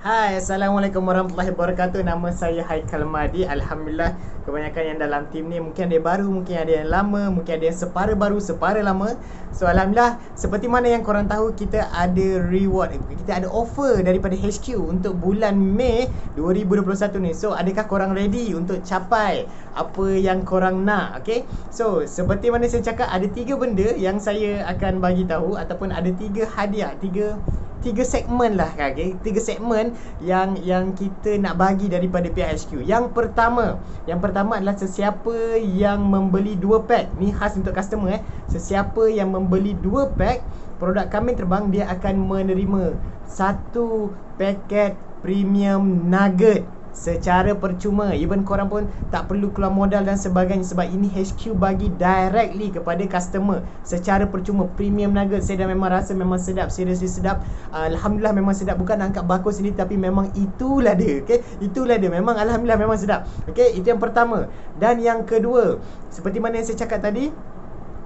Hai, Assalamualaikum warahmatullahi wabarakatuh. Nama saya Haikal Mahdi. Alhamdulillah, kebanyakan yang dalam tim ni mungkin ada yang baru, mungkin ada yang lama, mungkin ada yang separa baru, separa lama. So, Alhamdulillah, seperti mana yang korang tahu, kita ada reward, kita ada offer daripada HQ untuk bulan Mei 2021 ni. So, adakah korang ready untuk capai apa yang korang nak? Okay, so seperti mana saya cakap, ada 3 benda yang saya akan bagi tahu, ataupun ada 3 hadiah, tiga segmen lah, okay? 3 segmen yang kita nak bagi daripada pihak HQ. Yang pertama adalah sesiapa yang membeli 2 pack. Ni khas untuk customer Sesiapa yang membeli 2 pack produk Kambing Terbang, dia akan menerima 1 paket premium nugget secara percuma. Even korang pun tak perlu keluar modal dan sebagainya, sebab ini HQ bagi directly kepada customer secara percuma. Premium nugget, saya dah memang rasa memang sedap, seriously sedap. Alhamdulillah memang sedap. Bukan nak angkat bakul sendiri, tapi memang itulah dia. Okay, itulah dia. Memang Alhamdulillah memang sedap. Okay, itu yang pertama. Dan yang kedua, seperti mana yang saya cakap tadi,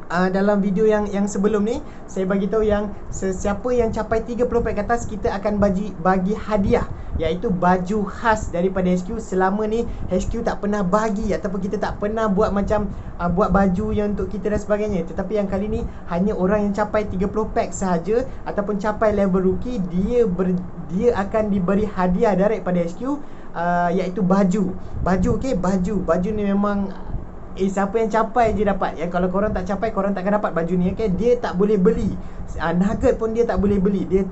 dalam video yang sebelum ni, saya bagi tahu yang sesiapa yang capai 30 pack ke atas, kita akan bagi hadiah, iaitu baju khas daripada HQ. Selama ni HQ tak pernah bagi, ataupun kita tak pernah buat macam buat baju yang untuk kita dan sebagainya. Tetapi yang kali ni, hanya orang yang capai 30 pack sahaja, ataupun capai level rookie, dia akan diberi hadiah daripada HQ, iaitu baju. Okay, baju ni memang siapa yang capai je dapat. Yang kalau korang tak capai, korang takkan dapat baju ni. Okay, dia tak boleh beli. Nugget pun dia tak boleh beli. Dia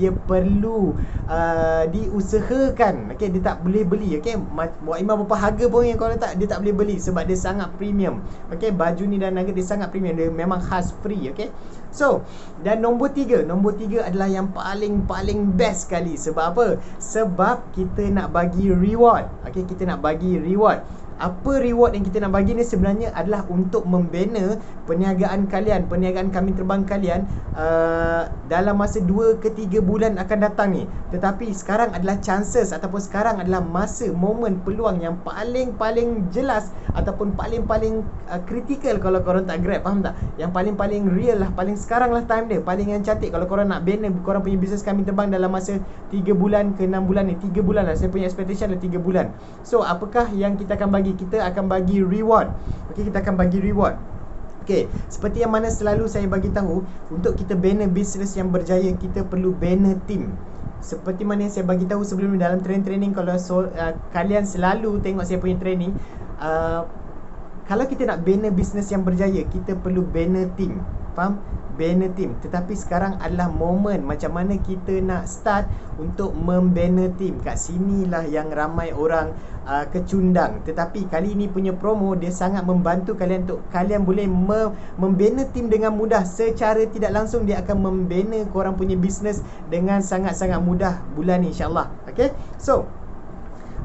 perlu diusahakan. Okay, dia tak boleh beli. Okay, buat imam berapa harga pun yang korang dia tak boleh beli, sebab dia sangat premium. Okay, baju ni dan nugget dia sangat premium. Dia memang khas free. Okay, so, dan nombor 3 adalah yang paling best sekali. Sebab apa? Sebab kita nak bagi reward. Okay, kita nak bagi reward. Apa reward yang kita nak bagi ni sebenarnya adalah untuk membina perniagaan kalian, perniagaan Kambing Terbang kalian dalam masa 2 ke 3 bulan akan datang ni. Tetapi sekarang adalah chances, ataupun sekarang adalah masa, momen, peluang yang paling jelas, ataupun paling kritikal kalau korang tak grab. Faham tak? Yang paling real lah, paling sekarang lah time dia, paling yang cantik. Kalau korang nak bina korang punya bisnes Kambing Terbang dalam masa 3 bulan ke 6 bulan ni, 3 bulan lah, saya punya expectation adalah 3 bulan. So, apakah yang kita akan bagi? Kita akan bagi reward. Okay, kita akan bagi reward. Okay, seperti yang mana selalu saya bagi tahu, untuk kita bina bisnes yang berjaya, kita perlu bina team. Seperti mana yang saya bagi tahu sebelum ni dalam training, kalau kalian selalu tengok saya punya training, kalau kita nak bina bisnes yang berjaya, kita perlu bina team. Faham? Bina team. Tetapi sekarang adalah momen macam mana kita nak start untuk membina team. Kat sinilah yang ramai orang kecundang. Tetapi kali ini punya promo, dia sangat membantu kalian untuk kalian boleh membina team dengan mudah. Secara tidak langsung, dia akan membina korang punya bisnes dengan sangat-sangat mudah bulan ni, insyaAllah. Okay, so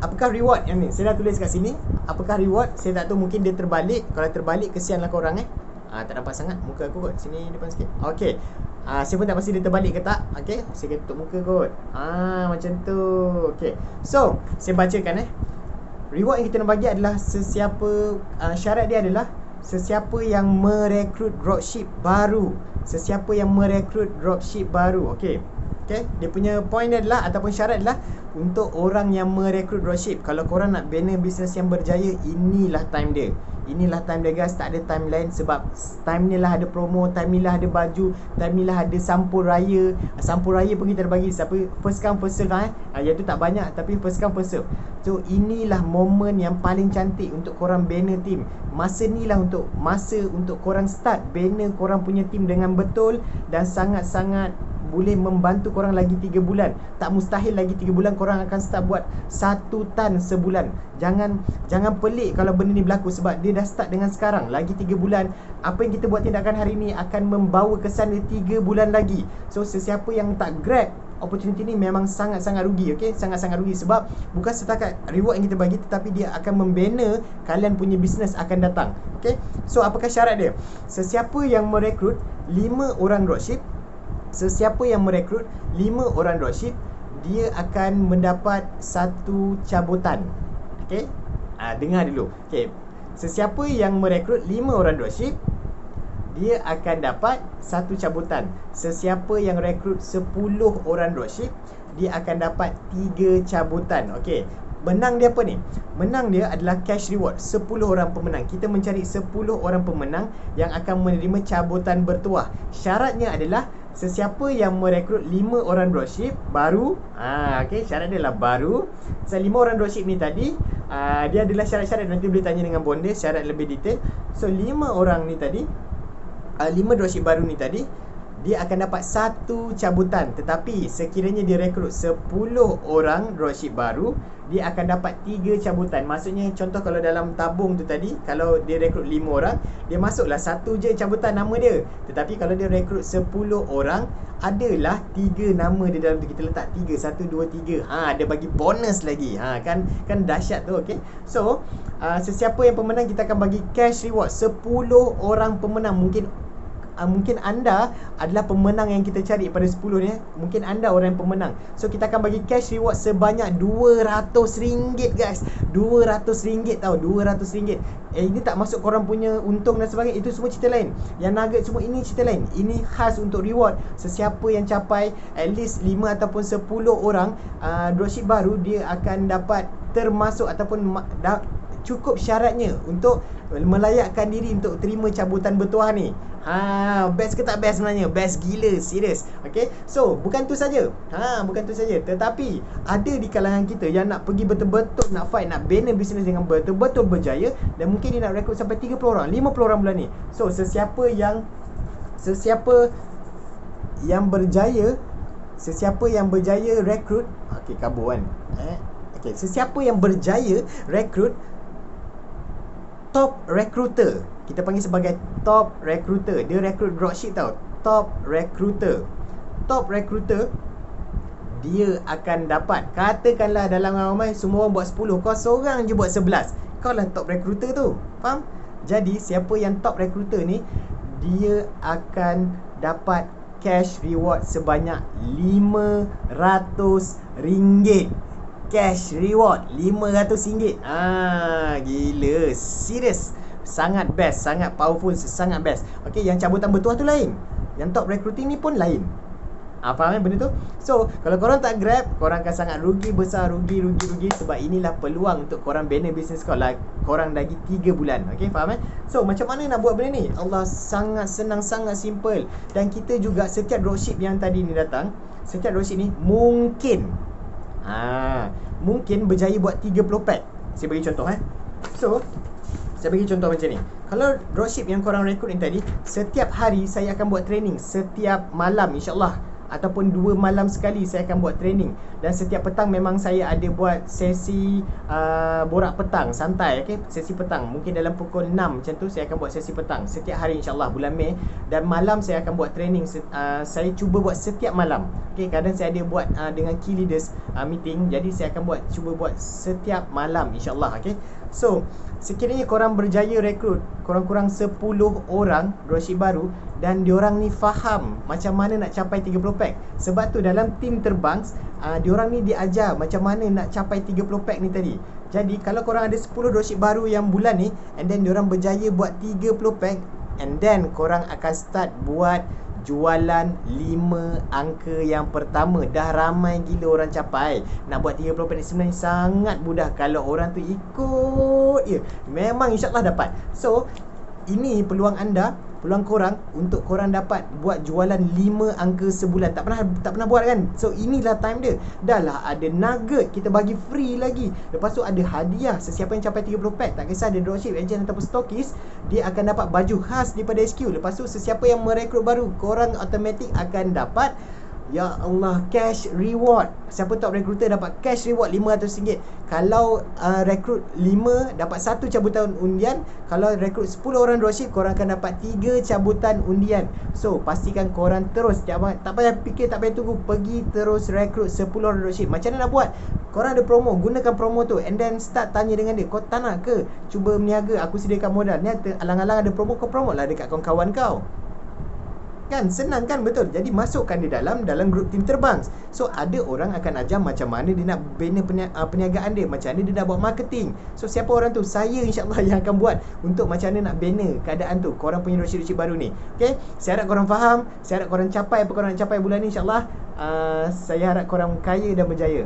apakah reward yang ni? Saya dah tulis kat sini. Apakah reward? Saya tak tahu, mungkin dia terbalik. Kalau terbalik, kesianlah korang tak nampak sangat muka aku kot. Sini depan sikit. Okay, saya pun tak pasti dia terbalik ke tak. Okay, saya ketuk muka kot. Macam tu. Okay, so saya bacakan reward yang kita nak bagi adalah sesiapa, syarat dia adalah sesiapa yang merekrut dropship baru. Sesiapa yang merekrut dropship baru. Okay, dia punya point adalah, ataupun syarat adalah untuk orang yang merekrut dropship. Kalau korang nak bina bisnes yang berjaya, inilah time dia. Inilah time dia, guys. Tak ada time lain, sebab time ni lah ada promo, time ni lah ada baju, time ni lah ada sampul raya. Sampul raya pun kita dah bagi. Siapa first come first serve yang tu tak banyak, tapi first come first serve. So inilah momen yang paling cantik untuk korang bina team. Masa ni lah masa untuk korang start bina korang punya team dengan betul, dan sangat-sangat boleh membantu korang lagi 3 bulan. Tak mustahil lagi 3 bulan korang akan start buat 1 tan sebulan. Jangan pelik kalau benda ni berlaku, sebab dia dah start dengan sekarang. Lagi 3 bulan, apa yang kita buat tindakan hari ni akan membawa kesan dia 3 bulan lagi. So sesiapa yang tak grab opportunity ni memang sangat-sangat rugi. Okay, sangat-sangat rugi, sebab bukan setakat reward yang kita bagi, tetapi dia akan membina kalian punya bisnes akan datang. Okay, so apakah syarat dia? Sesiapa yang merekrut 5 orang dropship, sesiapa yang merekrut 5 orang dropship, dia akan mendapat 1 cabutan. Okay, dengar dulu. Okay, sesiapa yang merekrut 5 orang dropship, dia akan dapat 1 cabutan. Sesiapa yang rekrut 10 orang dropship, dia akan dapat 3 cabutan. Okey, menang dia apa ni? Menang dia adalah cash reward, 10 orang pemenang. Kita mencari 10 orang pemenang yang akan menerima cabutan bertuah. Syaratnya adalah sesiapa yang merekrut 5 orang dropship baru. Okey, syarat dia lah baru. So 5 orang dropship ni tadi, dia adalah syarat-syarat, nanti boleh tanya dengan Bonda syarat lebih detail. So 5 orang ni tadi, 5 dropship baru ni tadi, dia akan dapat 1 cabutan. Tetapi sekiranya dia rekrut 10 orang dropship baru, dia akan dapat 3 cabutan. Maksudnya contoh kalau dalam tabung tu tadi, kalau dia rekrut 5 orang, dia masuklah 1 je cabutan nama dia. Tetapi kalau dia rekrut 10 orang, adalah 3 nama dia dalam tu. Kita letak 3, 1, 2, 3. Dia bagi bonus lagi. Kan dahsyat tu. Okay. So sesiapa yang pemenang, kita akan bagi cash reward 10 orang pemenang. Mungkin anda adalah pemenang yang kita cari pada 10 ni. Mungkin anda orang yang pemenang. So kita akan bagi cash reward sebanyak RM200 guys. RM200 tau, RM200. Ini tak masuk korang punya untung dan sebagainya. Itu semua cerita lain. Yang nugget semua ini cerita lain. Ini khas untuk reward. Sesiapa yang capai at least 5 ataupun 10 orang dropship baru, dia akan dapat termasuk ataupun cukup syaratnya untuk melayakkan diri untuk terima cabutan bertuah ni. Best ke tak best sebenarnya? Best gila, serius. Okay, so bukan tu saja. Bukan tu saja. Tetapi ada di kalangan kita yang nak pergi betul-betul nak fight, nak bina bisnes dengan betul-betul berjaya, dan mungkin dia nak rekrut sampai 30 orang, 50 orang bulan ni. So sesiapa yang berjaya rekrut, okey kabur kan. Okey, sesiapa yang berjaya rekrut top recruiter, kita panggil sebagai top recruiter. Dia rekrut dropship tau. Top recruiter, dia akan dapat, katakanlah dalam ramai semua orang buat 10, kau seorang je buat 11, kau lah top recruiter tu. Faham? Jadi siapa yang top recruiter ni, dia akan dapat cash reward sebanyak RM500. Cash reward RM500. Gila, serius. Sangat best, sangat powerful, sangat best. Okey, yang cabutan bertuah tu lain. Yang top recruiting ni pun lain. Faham kan benda tu? So, kalau korang tak grab, korang akan sangat rugi besar, rugi. Sebab inilah peluang untuk korang bina bisnes korang lagi 3 bulan. Okey, faham kan? So, macam mana nak buat benda ni? Allah, sangat senang, sangat simple. Dan kita juga, setiap dropship yang tadi ni datang, setiap dropship ni mungkin berjaya buat 30 pack. Saya bagi contoh. So, saya bagi contoh macam ni. Kalau dropship yang korang rekrut ni tadi, setiap hari saya akan buat training. Setiap malam insyaAllah, ataupun 2 malam sekali saya akan buat training. Dan setiap petang memang saya ada buat sesi borak petang santai. Okay? Sesi petang, mungkin dalam pukul 6 macam tu saya akan buat sesi petang setiap hari insyaAllah bulan Mei. Dan malam saya akan buat training. Saya cuba buat setiap malam. Okay? Kadang saya ada buat dengan key leaders meeting. Jadi saya akan cuba buat setiap malam insyaAllah. Okay? So, sekiranya korang berjaya rekrut kurang-kurang 10 orang dropship baru, dan diorang ni faham macam mana nak capai 30 pack. Sebab tu dalam tim terbang, diorang ni diajar macam mana nak capai 30 pack ni tadi. Jadi kalau korang ada 10 dropship baru yang bulan ni, and then diorang berjaya buat 30 pack, and then korang akan start buat jualan 5 angka yang pertama. Dah ramai gila orang capai. Nak buat 30 pack ni sebenarnya sangat mudah. Kalau orang tu ikut memang insyaAllah dapat. So, ini peluang anda, peluang korang untuk korang dapat buat jualan 5 angka sebulan. Tak pernah buat kan? So inilah time dia. Dah lah ada nugget, kita bagi free lagi. Lepas tu ada hadiah. Sesiapa yang capai 30 pack, tak kisah ada dropship, agent ataupun stokis, dia akan dapat baju khas daripada SQ. Lepas tu sesiapa yang merekrut baru, korang automatik akan dapat, ya Allah, cash reward. Siapa top recruiter dapat cash reward RM500. Kalau rekrut 5 dapat 1 cabutan undian. Kalau rekrut 10 orang dropship, korang akan dapat 3 cabutan undian. So pastikan korang terus, tak payah fikir, tak payah tunggu, pergi terus rekrut 10 orang dropship. Macam mana nak buat? Korang ada promo, gunakan promo tu, and then start tanya dengan dia, kau tak nak ke cuba berniaga, aku sediakan modal ni, alang-alang ada promo, kau promote lah dekat kawan-kawan kau. Kan senang kan, betul. Jadi masukkan dia dalam grup tim terbang. So ada orang akan ajar macam mana dia nak bina perniagaan dia, macam mana dia nak buat marketing. So siapa orang tu? Saya insyaAllah yang akan buat untuk macam mana nak bina keadaan tu, korang punya dropship baru ni. Okay, saya harap korang faham. Saya harap korang capai apa korang nak capai bulan ni insyaAllah. Saya harap korang kaya dan berjaya.